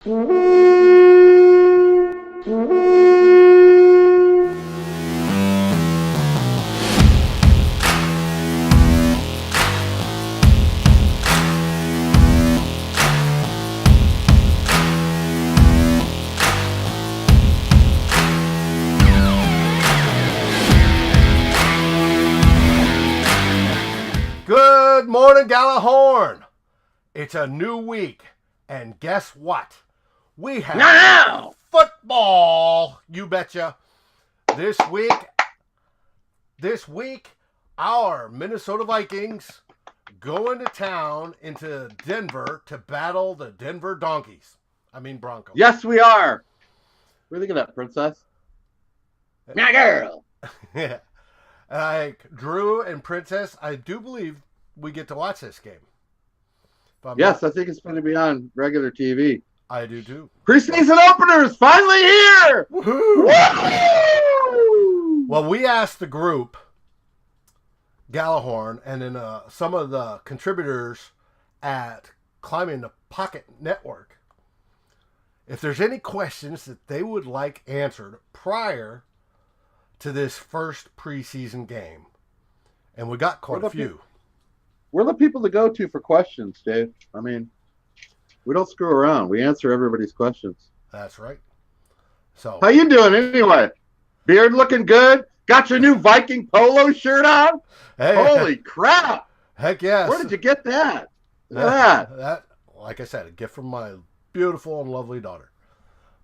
Good morning, Gjallarhorn. It's a new week, and guess what? We have football. You betcha. This week, our Minnesota Vikings go into town into Denver to battle the Denver Broncos. Yes, we are. What do you think of that, princess? My girl. Yeah. Drew and Princess, I do believe we get to watch this game. Yes, I think it's going to be on regular TV. I do too. Preseason opener is finally here! Woohoo! Woo! Well, we asked the group, Gjallarhorn, and then some of the contributors at Climbing the Pocket Network, if there's any questions that they would like answered prior to this first preseason game. And we got quite a few. We're the people to go to for questions, Dave. I mean, we don't screw around. We answer everybody's questions. That's right. So, how you doing anyway? Beard looking good? Got your new Viking polo shirt on? Hey, holy crap. Heck yes. Where did you get that? Look at that. Like I said, a gift from my beautiful and lovely daughter.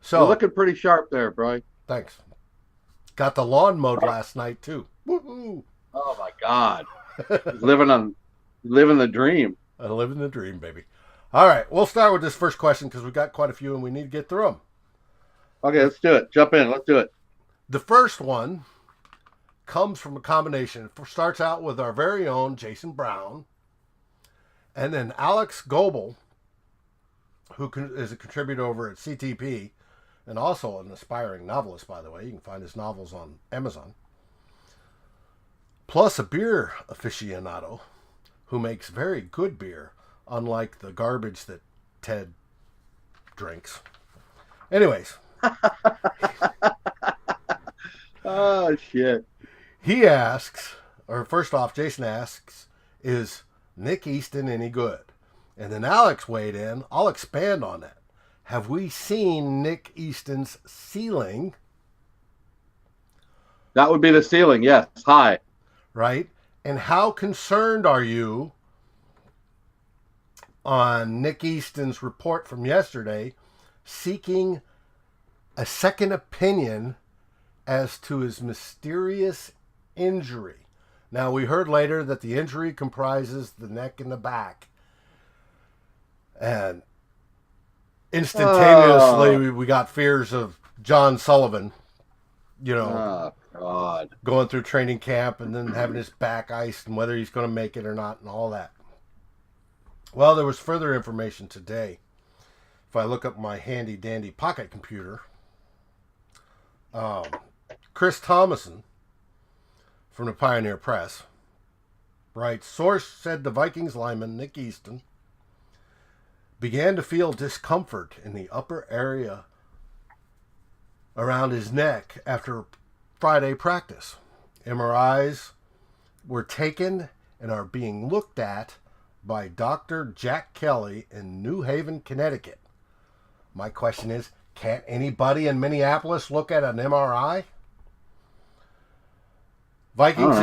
So, you're looking pretty sharp there, bro. Thanks. Got the lawn mowed last night, too. Woo-hoo. Oh, my God. living the dream. Living the dream, baby. All right, we'll start with this first question because we got quite a few and we need to get through them. Okay, let's do it. Jump in. Let's do it. The first one comes from a combination. It starts out with our very own Jason Brown, and then Alex Goebel, who is a contributor over at CTP, and also an aspiring novelist, by the way. You can find his novels on Amazon. Plus a beer aficionado who makes very good beer, unlike the garbage that Ted drinks. Anyways. Oh, shit. He asks, or first off, Jason asks, is Nick Easton any good? And then Alex weighed in. I'll expand on that. Have we seen Nick Easton's ceiling? That would be the ceiling, yes. High. Right? And how concerned are you on Nick Easton's report from yesterday seeking a second opinion as to his mysterious injury? Now, we heard later that the injury comprises the neck and the back. And instantaneously, we got fears of John Sullivan, oh, God, going through training camp and then having his back iced and whether he's going to make it or not and all that. Well, there was further information today. If I look up my handy dandy pocket computer, Chris Thomason from the Pioneer Press writes, source said the Vikings lineman Nick Easton began to feel discomfort in the upper area around his neck after Friday practice. MRIs were taken and are being looked at by Dr. Jack Kelly in New Haven, Connecticut. My question is, can't anybody in Minneapolis look at an MRI? Vikings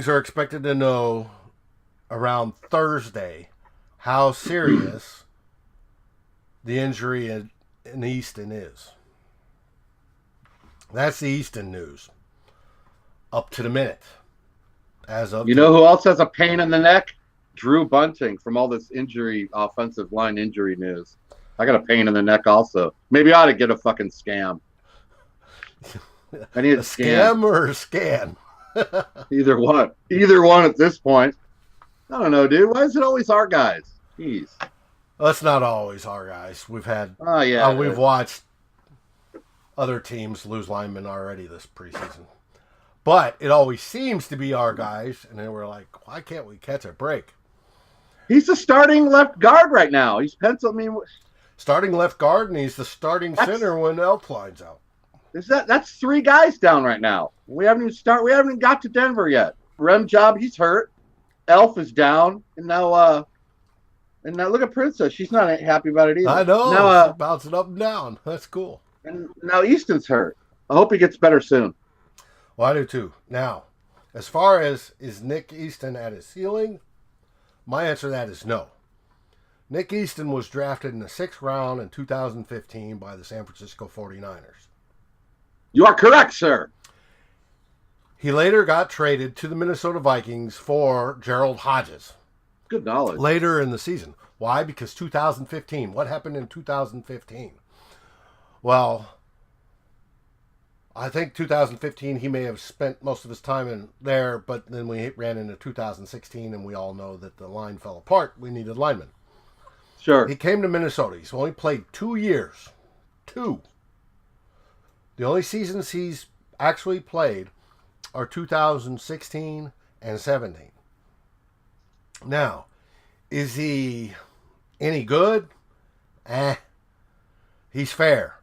are expected to know around Thursday how serious the injury in Easton is. That's the Easton news. Up to the minute. As of know who else has a pain in the neck? Drew Bunting from all this offensive line injury news. I got a pain in the neck also. Maybe I ought to get a fucking scam. I need a scam or a scan? Either one. Either one at this point. I don't know, dude. Why is it always our guys? Jeez. Well, it's not always our guys. We've had. Oh yeah. We've watched other teams lose linemen already this preseason, but it always seems to be our guys, and then we're like, why can't we catch a break? He's the starting left guard right now. He's penciled. I mean, starting left guard, and he's the starting center when Elkline's out. That's 3 guys down right now. We haven't even got to Denver yet. Rem Job, he's hurt. Elf is down, and now look at Princess. She's not happy about it either. I know. Now, she's bouncing up and down. That's cool. And now Easton's hurt. I hope he gets better soon. Well, I do too. Now, as far as is Nick Easton at his ceiling, my answer to that is no. Nick Easton was drafted in the 6th round in 2015 by the San Francisco 49ers. You are correct, sir. He later got traded to the Minnesota Vikings for Gerald Hodges. Good knowledge. Later in the season. Why? Because 2015. What happened in 2015? Well, I think 2015 he may have spent most of his time in there, but then we ran into 2016 and we all know that the line fell apart. We needed linemen. Sure. He came to Minnesota. He's only played 2 years. 2. The only seasons he's actually played are 2016 and 17. Now, is he any good? He's fair.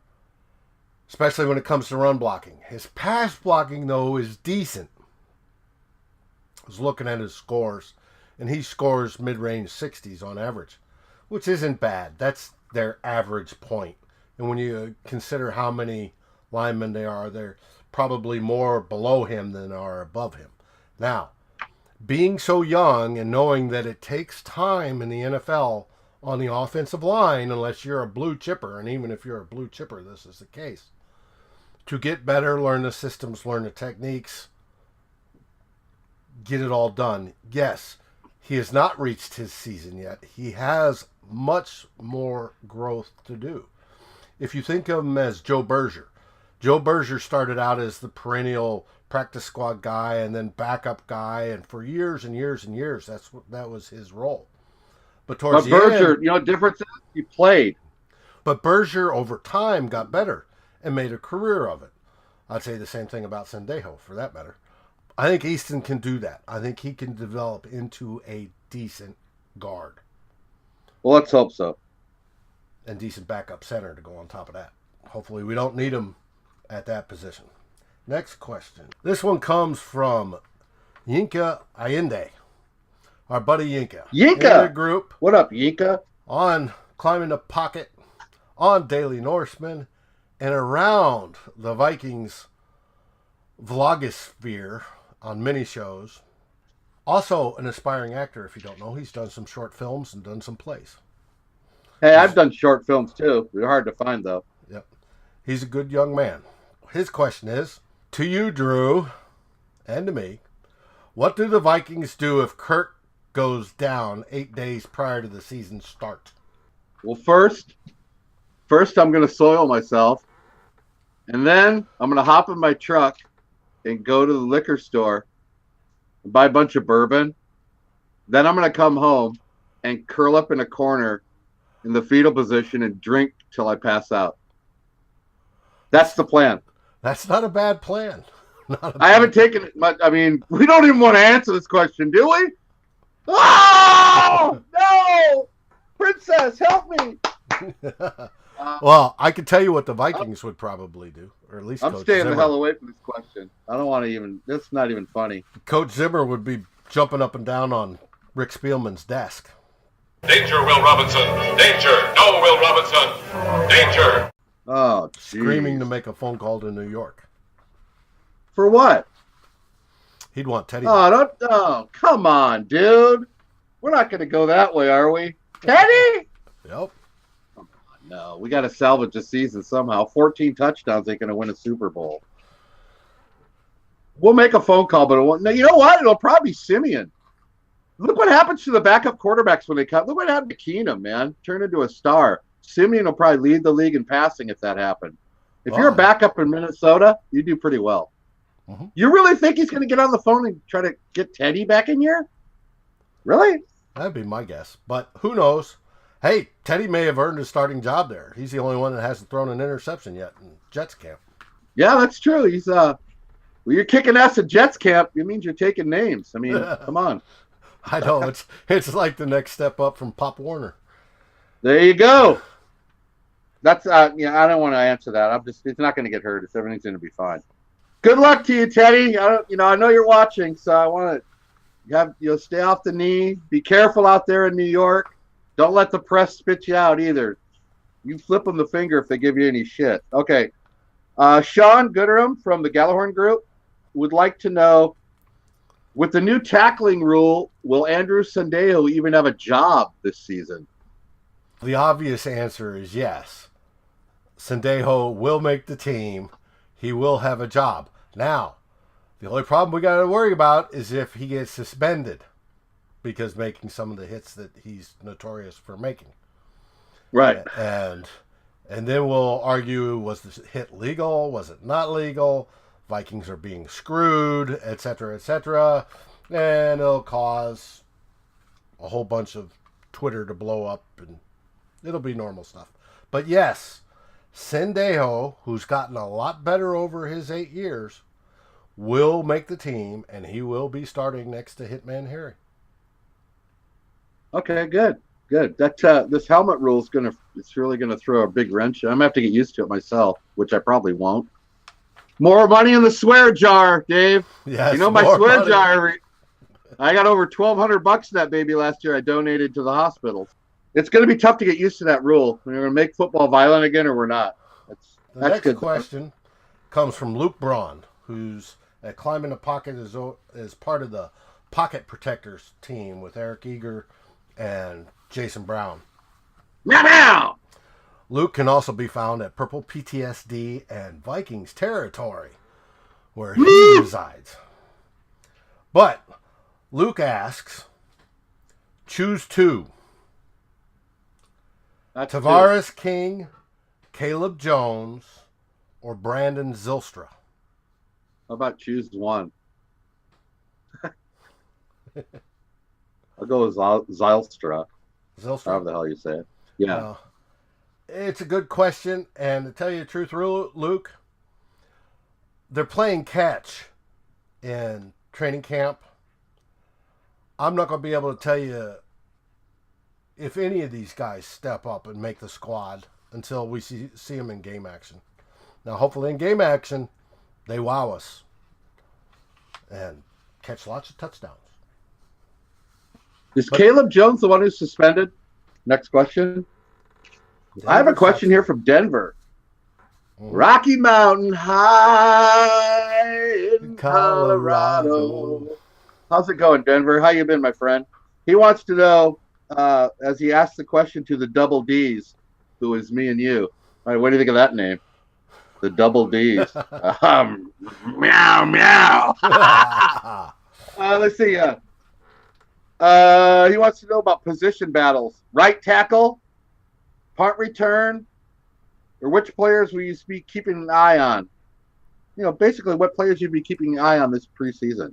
Especially when it comes to run blocking. His pass blocking, though, is decent. I was looking at his scores, and he scores mid-range 60s on average, which isn't bad. That's their average point. And when you consider how many linemen there are, they're probably more below him than are above him. Now, being so young and knowing that it takes time in the NFL on the offensive line, unless you're a blue chipper, and even if you're a blue chipper, this is the case, to get better, learn the systems, learn the techniques, get it all done. Yes, he has not reached his season yet. He has much more growth to do. If you think of him as Joe Berger started out as the perennial practice squad guy and then backup guy, and for years and years and years, that was his role. But towards the Berger, end, difference is he played. But Berger over time got better and made a career of it. I'd say the same thing about Sendejo, for that matter. I think Easton can do that. I think he can develop into a decent guard. Well, let's hope so. And decent backup center to go on top of that. Hopefully we don't need him at that position. Next question. This one comes from Minka IND. Our buddy Yinka. Yinka! In the group. What up, Yinka? On Climbing the Pocket, on Daily Norseman, and around the Vikings vlogosphere on mini shows. Also an aspiring actor, if you don't know. He's done some short films and done some plays. Hey, I've done short films too. They're hard to find, though. Yep. He's a good young man. His question is, to you, Drew, and to me, what do the Vikings do if Kirk goes down 8 days prior to the season start? Well, first I'm going to soil myself, and then I'm going to hop in my truck and go to the liquor store and buy a bunch of bourbon. Then I'm going to come home and curl up in a corner in the fetal position and drink till I pass out. That's the plan. That's not a bad plan. I haven't taken it much. I mean, we don't even want to answer this question, do we? Oh, no! Princess, help me! Well, I can tell you what the Vikings would probably do, or at least I'm Coach staying Zimmer. the hell away from this question. I don't want to even. That's not even funny. Coach Zimmer would be jumping up and down on Rick Spielman's desk. Danger, Will Robinson! Danger! No, Will Robinson! Danger! Oh, geez. Screaming to make a phone call to New York. For what? He'd want Teddy. Oh, come on, dude. We're not going to go that way, are we? Teddy? Yep. No, we got to salvage the season somehow. 14 touchdowns ain't going to win a Super Bowl. We'll make a phone call, but you know what? It'll probably be Siemian. Look what happens to the backup quarterbacks when they cut. Look what happened to Keenum, man. Turned into a star. Siemian will probably lead the league in passing if that happened. If you're a backup in Minnesota, you do pretty well. Mm-hmm. You really think he's going to get on the phone and try to get Teddy back in here? Really? That'd be my guess. But who knows? Hey, Teddy may have earned his starting job there. He's the only one that hasn't thrown an interception yet in Jets camp. Yeah, that's true. He's well, you're kicking ass at Jets camp. It means you're taking names. I mean, come on. I know it's like the next step up from Pop Warner. There you go. That's yeah. I don't want to answer that. It's not going to get hurt. Everything's going to be fine. Good luck to you, Teddy. I know you're watching, so I want to stay off the knee. Be careful out there in New York. Don't let the press spit you out either. You flip them the finger if they give you any shit. Okay. Sean Gooderham from the Gjallarhorn Group would like to know, with the new tackling rule, will Andrew Sendejo even have a job this season? The obvious answer is yes. Sendejo will make the team. He will have a job. Now, the only problem we got to worry about is if he gets suspended because making some of the hits that he's notorious for making. Right. And then we'll argue, was the hit legal? Was it not legal? Vikings are being screwed, etc., etc. And it'll cause a whole bunch of Twitter to blow up, and it'll be normal stuff. But yes, Sendejo, who's gotten a lot better over his 8 years, will make the team, and he will be starting next to Hitman Harry. Okay, good. That this helmet rule is it's really gonna throw a big wrench. I'm gonna have to get used to it myself, which I probably won't. More money in the swear jar, Dave. Yes, My swear money. jar. I got over $1,200 in that baby last year. I donated to the hospitals. It's gonna be tough to get used to that rule. We're gonna make football violent again, or we're not. The That's next good. question comes from Luke Braun, who's at Climbing the Pocket as part of the Pocket Protectors team with Eric Eager and Jason Brown. Meow! Luke can also be found at Purple PTSD and Vikings territory, where he resides. But Luke asks, choose two. That's Tavarres King, Cayleb Jones, or Brandon Zylstra. How about choose one? I'll go with Zylstra. Zylstra? However the hell you say it. Yeah. It's a good question, and to tell you the truth, Luke, they're playing catch in training camp. I'm not going to be able to tell you if any of these guys step up and make the squad until we see them in game action. Now, hopefully in game action, they wow us and catch lots of touchdowns. Is Cayleb Jones the one who's suspended? Next question. I have a question here from Denver. Mm-hmm. Rocky Mountain High in Colorado. How's it going, Denver? How you been, my friend? He wants to know, as he asked the question to the Double D's, who is me and you. All right, what do you think of that name? The Double D's. Meow, meow. Let's see. He wants to know about position battles. Right tackle, punt return, or which players will you be keeping an eye on? Basically what players you'd be keeping an eye on this preseason.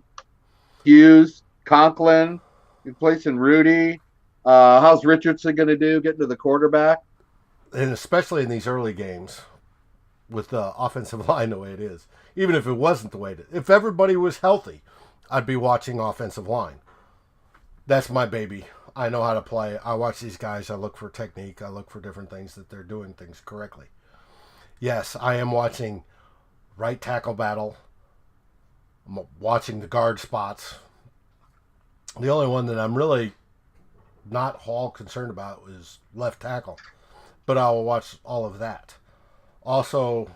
Hughes, Conklin, replacing Rudy. How's Richardson going to do getting to the quarterback? And especially in these early games with the offensive line the way it is. Even if it wasn't the way it is. If everybody was healthy, I'd be watching offensive line. That's my baby. I know how to play. I watch these guys. I look for technique. I look for different things that they're doing things correctly. Yes, I am watching right tackle battle. I'm watching the guard spots. The only one that I'm really not all concerned about is left tackle. But I will watch all of that. Also,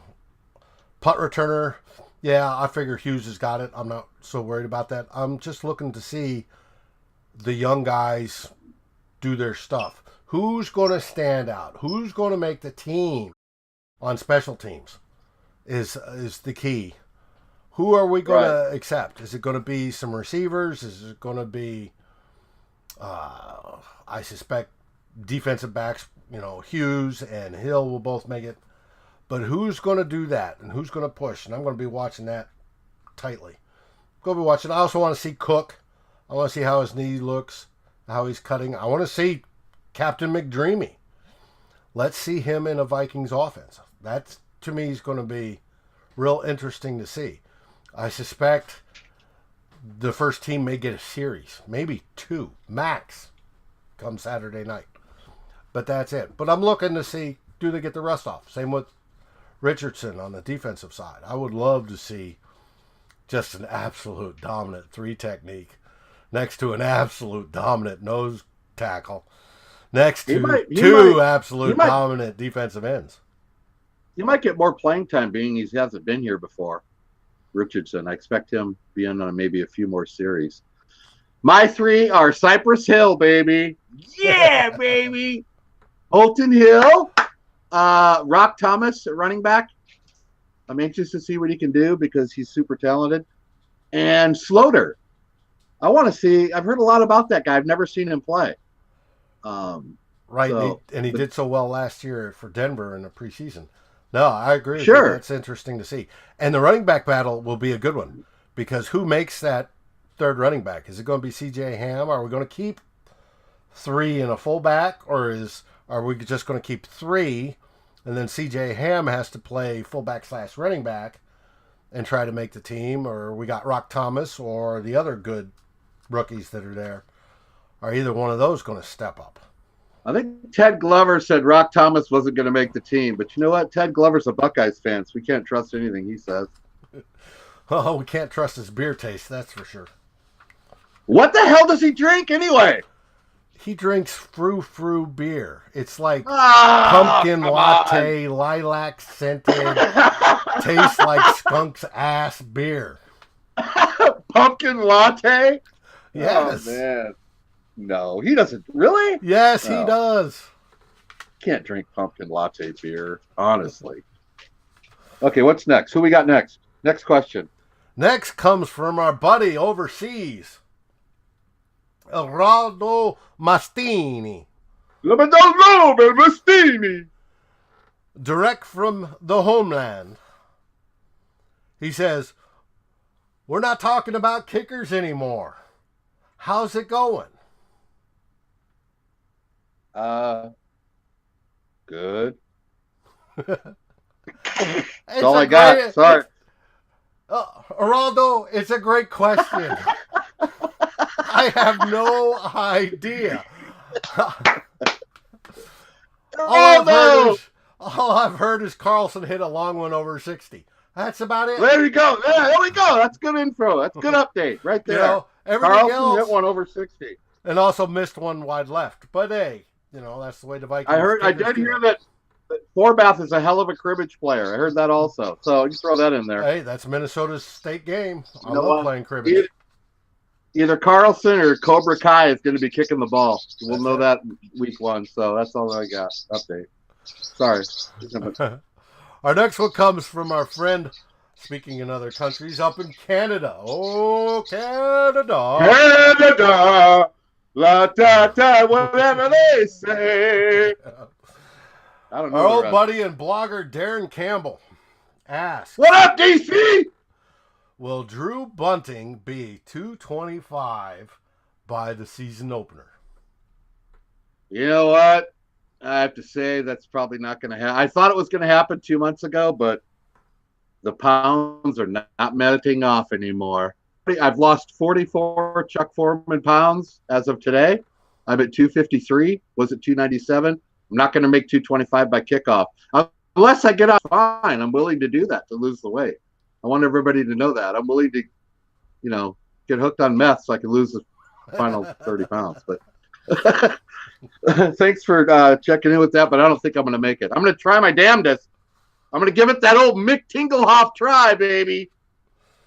punt returner. Yeah, I figure Hughes has got it. I'm not so worried about that. I'm just looking to see the young guys do their stuff. Who's going to stand out? Who's going to make the team on special teams is the key. Who are we going to accept? Is it going to be some receivers? Is it going to be, I suspect, defensive backs, Hughes and Hill will both make it. But who's going to do that and who's going to push? And I'm going to be watching that tightly. Go be watching. I also want to see Cook. I want to see how his knee looks, how he's cutting. I want to see Captain McDreamy. Let's see him in a Vikings offense. That, to me, is going to be real interesting to see. I suspect the first team may get a series, maybe 2, max, come Saturday night. But that's it. But I'm looking to see, do they get the rust off? Same with Richardson on the defensive side. I would love to see just an absolute dominant 3 technique next to an absolute dominant nose tackle next to two absolute dominant defensive ends. He might get more playing time being he hasn't been here before. Richardson. I expect him being on maybe a few more series. My 3 are Cypress Hill, baby. Yeah, baby. Holton Hill. Rock Thomas at running back. I'm anxious to see what he can do because he's super talented. And Sloter. I want to see. I've heard a lot about that guy. I've never seen him play. Right, so, he did so well last year for Denver in the preseason. No, I agree with you. That's interesting to see. And the running back battle will be a good one because who makes that third running back? Is it going to be C.J. Ham? Are we going to keep 3 and a fullback, or are we just going to keep 3 and then C.J. Ham has to play fullback / running back and try to make the team? Or we got Rock Thomas or the other good rookies that are there. Are either one of those going to step up? I think Ted Glover said Rock Thomas wasn't going to make the team. But you know what? Ted Glover's a Buckeyes fan, so we can't trust anything he says. Oh, we can't trust his beer taste, that's for sure. What the hell does he drink anyway? He drinks frou-frou beer. It's like pumpkin latte, lilac scented, tastes like skunk's ass beer. Pumpkin latte? Yes. Oh, man. No, he doesn't. Really? Yes, he does. Can't drink pumpkin latte beer, honestly. Okay, what's next? Who we got next? Next question. Next comes from our buddy overseas, Geraldo Mastini. Mastini. Direct from the homeland. He says, we're not talking about kickers anymore. How's it going? Good. That's all I got. Sorry. Geraldo, it's a great question. I have no idea. All I've heard is Carlson hit a long one over 60. That's about it. There we go. There we go. That's good info. That's good update right there. You know, everything Carlson else, hit one over 60. And also missed one wide left. But hey, you know, that's the way the Vikings. I did hear that Forbath is a hell of a cribbage player. I heard that also. So you throw that in there. Hey, that's Minnesota's state game. I love playing cribbage. Either Carlson or Cobra Kai is going to be kicking the ball. We'll know that week 1. So that's all I got. Update. Sorry. Our next one comes from our friend, speaking in other countries, up in Canada. Oh, Canada. Canada. La da da, whatever they say. I don't know. Our old buddy and blogger Darren Campbell asks, what up, DC? Will Drew Bunting be 225 by the season opener? You know what? I have to say that's probably not going to happen. I thought it was going to happen 2 months ago, but the pounds are not melting off anymore. I've lost 44 Chuck Foreman pounds as of today. I'm at 253. Was it 297? I'm not going to make 225 by kickoff. Unless I get out fine, I'm willing to do that to lose the weight. I want everybody to know that. I'm willing to, get hooked on meth so I can lose the final 30 pounds. But thanks for checking in with that, but I don't think I'm going to make it. I'm going to try my damnedest. I'm going to give it that old Mick Tingelhoff try, baby.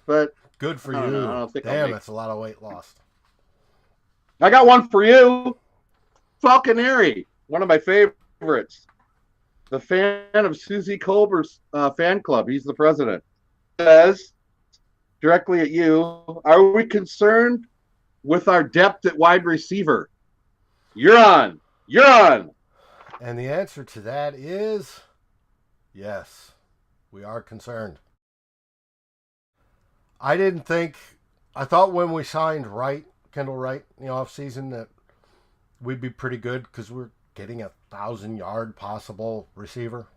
But good for you. I don't think damn, that's a lot of weight lost. I got one for you. Falconeri, one of my favorites. The fan of Susie Colbert's fan club. He's the president. Says directly at you, are we concerned with our depth at wide receiver? You're on. And the answer to that is yes, we are concerned. I thought when we signed Kendall Wright in the offseason that we'd be pretty good because we're getting a 1,000-yard possible receiver.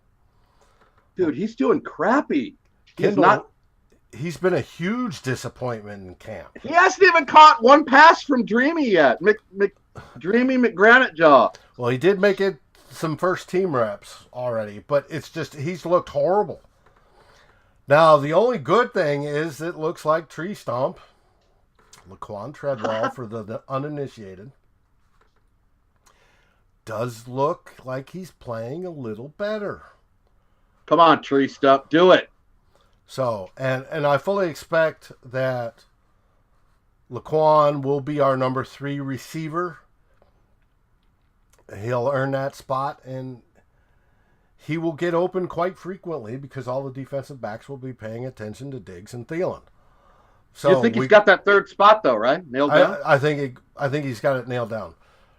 Dude, he's doing crappy. He's been a huge disappointment in camp. He hasn't even caught one pass from Dreamy yet. Dreamy McGranite Jaw. Well, he did make it some first team reps already, but it's just he's looked horrible. Now, the only good thing is it looks like Tree Stump, Laquan Treadwell for the uninitiated, does look like he's playing a little better. Come on, Tree Stump, do it. So, and I fully expect that Laquan will be our number 3 receiver. He'll earn that spot, and he will get open quite frequently because all the defensive backs will be paying attention to Diggs and Thielen. So you think he's got that third spot though, right? Nailed down. I think he's got it nailed down.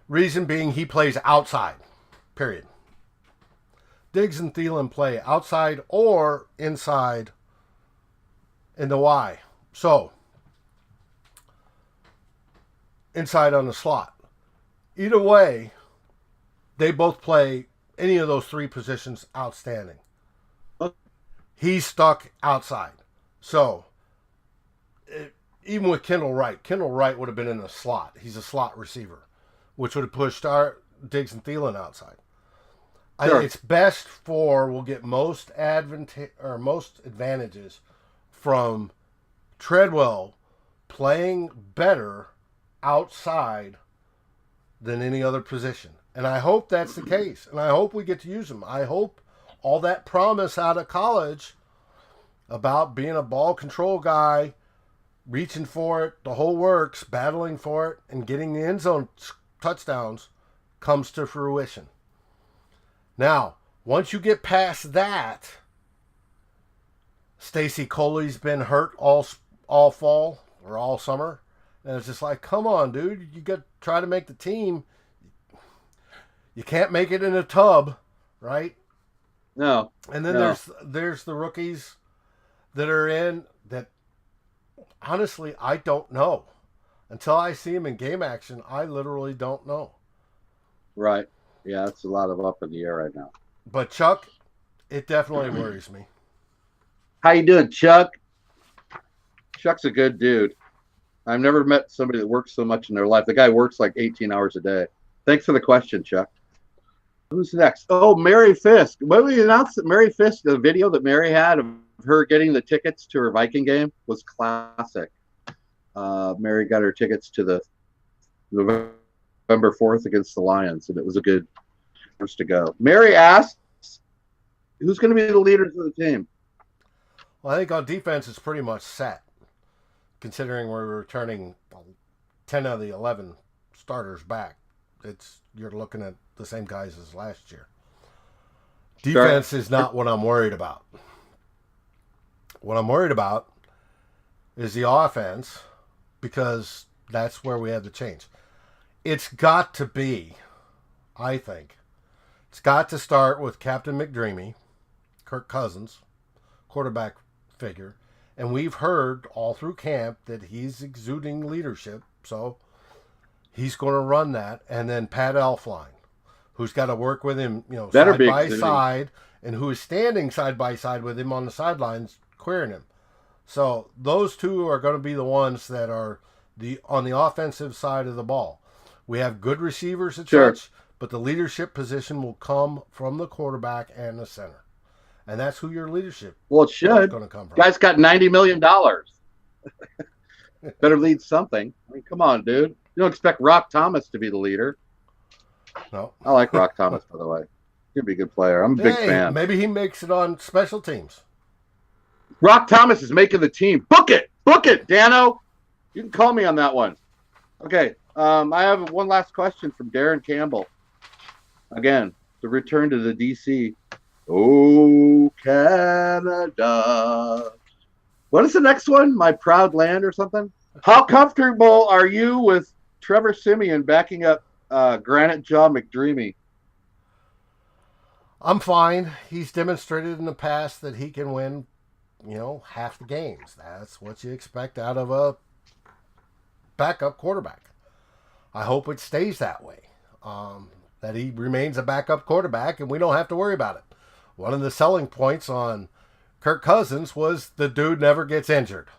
Reason being, he plays outside. Period. Diggs and Thielen play outside or inside in the Y. So inside on the slot. Either way, they both play any of those 3 positions outstanding. He's stuck outside. So, even with Kendall Wright would have been in the slot. He's a slot receiver, which would have pushed our Diggs and Thielen outside. Sure. It's best we'll get most advantages from Treadwell playing better outside than any other position. And I hope that's the case. And I hope we get to use him. I hope all that promise out of college about being a ball control guy, reaching for it, the whole works, battling for it, and getting the end zone touchdowns comes to fruition. Now, once you get past that, Stacy Coley's been hurt all fall or all summer. And it's just like, come on, dude. You got to try to make the team. You can't make it in a tub, right? No. And then there's the rookies that are in that, honestly, I don't know. Until I see them in game action, I literally don't know. Right. Yeah, it's a lot of up in the air right now. But Chuck, it definitely worries me. How you doing, Chuck? Chuck's a good dude. I've never met somebody that works so much in their life. The guy works like 18 hours a day. Thanks for the question, Chuck. Who's next? Oh, Mary Fisk. When we announced that Mary Fisk, the video that Mary had of her getting the tickets to her Viking game was classic. Mary got her tickets to the November 4th against the Lions, and it was a good first to go. Mary asks, who's going to be the leaders of the team? Well, I think on defense it's pretty much set, considering we're returning 10 out of the 11 starters back. You're looking at the same guys as last year. Defense is not what I'm worried about. What I'm worried about is the offense, because that's where we had to change. It's got to be, I think, it's got to start with Captain McDreamy, Kirk Cousins, quarterback figure, and we've heard all through camp that he's exuding leadership, so he's going to run that. And then Pat Elflein, who's got to work with him, side by side, and who is standing side by side with him on the sidelines, querying him. So those two are going to be the ones that are on the offensive side of the ball. We have good receivers at such, but the leadership position will come from the quarterback and the center. And that's who your leadership is going to come from. Guy's got $90 million. Better lead something. I mean, come on, dude. You don't expect Rock Thomas to be the leader. No. I like Rock Thomas, by the way. He'd be a good player. I'm a big fan. Maybe he makes it on special teams. Rock Thomas is making the team. Book it. Book it, Dano. You can call me on that one. Okay. I have one last question from Darren Campbell. Again, the return to the DC. Oh, Canada. What is the next one? My Proud Land or something? How comfortable are you with Trevor Siemian backing up Granite Jaw McDreamy? I'm fine. He's demonstrated in the past that he can win, half the games. That's what you expect out of a backup quarterback. I hope it stays that way, that he remains a backup quarterback and we don't have to worry about it. One of the selling points on Kirk Cousins was the dude never gets injured.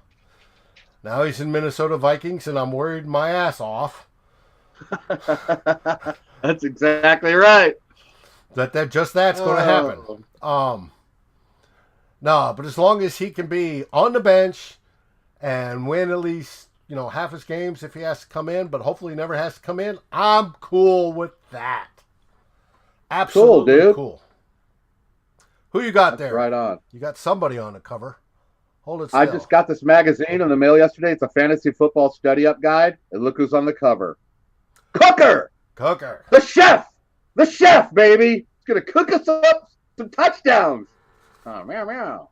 Now he's in Minnesota Vikings and I'm worried my ass off. That's exactly right. That's going to happen. No, but as long as he can be on the bench and win at least, half his games if he has to come in, but hopefully he never has to come in, I'm cool with that. Absolutely dude. Cool. Who you got That's there? right on. You got somebody on the cover. Hold it still. I just got this magazine in the mail yesterday. It's a fantasy football study up guide. And look who's on the cover. Cooker! The chef! The chef, baby! He's going to cook us up some touchdowns. Oh, meow, meow.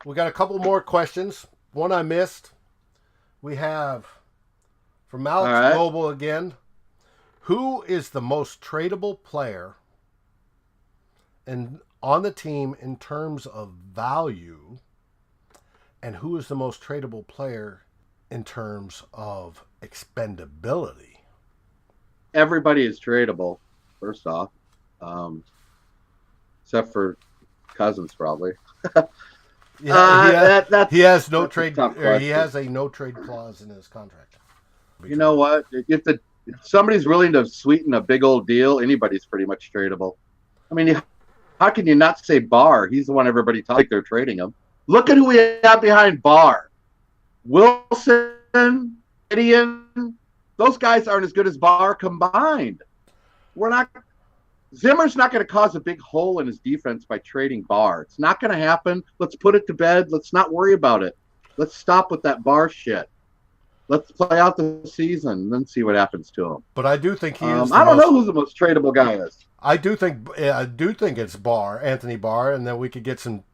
We got a couple more questions. One I missed. We have from Alex Global again. Who is the most tradable player on the team in terms of value? And who is the most tradable player in terms of expendability? Everybody is tradable, first off. Except for Cousins, probably. He has no trade. He has a no trade clause in his contract. You know what? If somebody's willing to sweeten a big old deal, anybody's pretty much tradable. I mean, how can you not say Barr? He's the one everybody talks like they're trading him. Look at who we have behind Barr. Wilson, Gideon. Those guys aren't as good as Barr combined. Zimmer's not going to cause a big hole in his defense by trading Barr. It's not going to happen. Let's put it to bed. Let's not worry about it. Let's stop with that Barr shit. Let's play out the season and then see what happens to him. But I do think he is. I don't know who the most tradable guy is. I do think it's Barr, Anthony Barr, and then we could get some,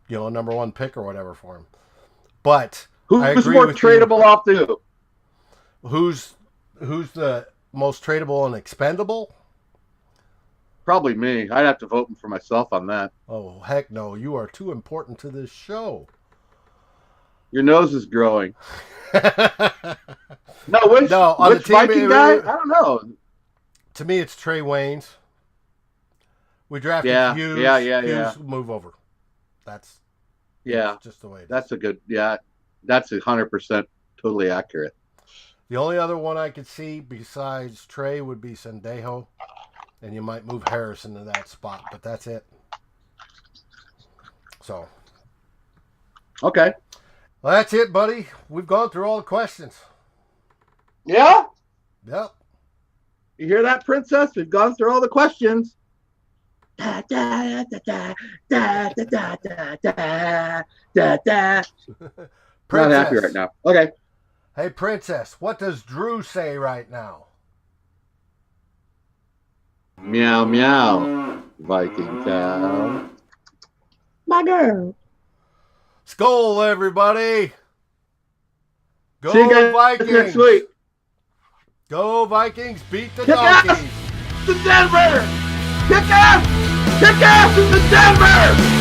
a number one pick or whatever for him. But who's more tradable off the hoop? Who's the most tradable and expendable? Probably me. I'd have to vote for myself on that. Oh, heck no. You are too important to this show. Your nose is growing. On which the team, Viking guy? I don't know. To me, it's Trey Waynes. We drafted Hughes. Hughes move over. That's just the way it is. That's that's 100% totally accurate. The only other one I could see besides Trey would be Sendejo, and you might move Harris into that spot, but that's it. So. Okay. Well, that's it, buddy. We've gone through all the questions. Yeah? Yep. You hear that, Princess? We've gone through all the questions. Da, da, da, da, da, da, da, da, da, da. Not happy right now. Okay. Hey, Princess, what does Drew say right now? Meow, meow, Viking cow. My girl. Skol, everybody. Go See you guys Vikings. Next week. Go Vikings. Beat the Kick Donkeys. ass to Denver. Kick ass. Kick ass to Denver.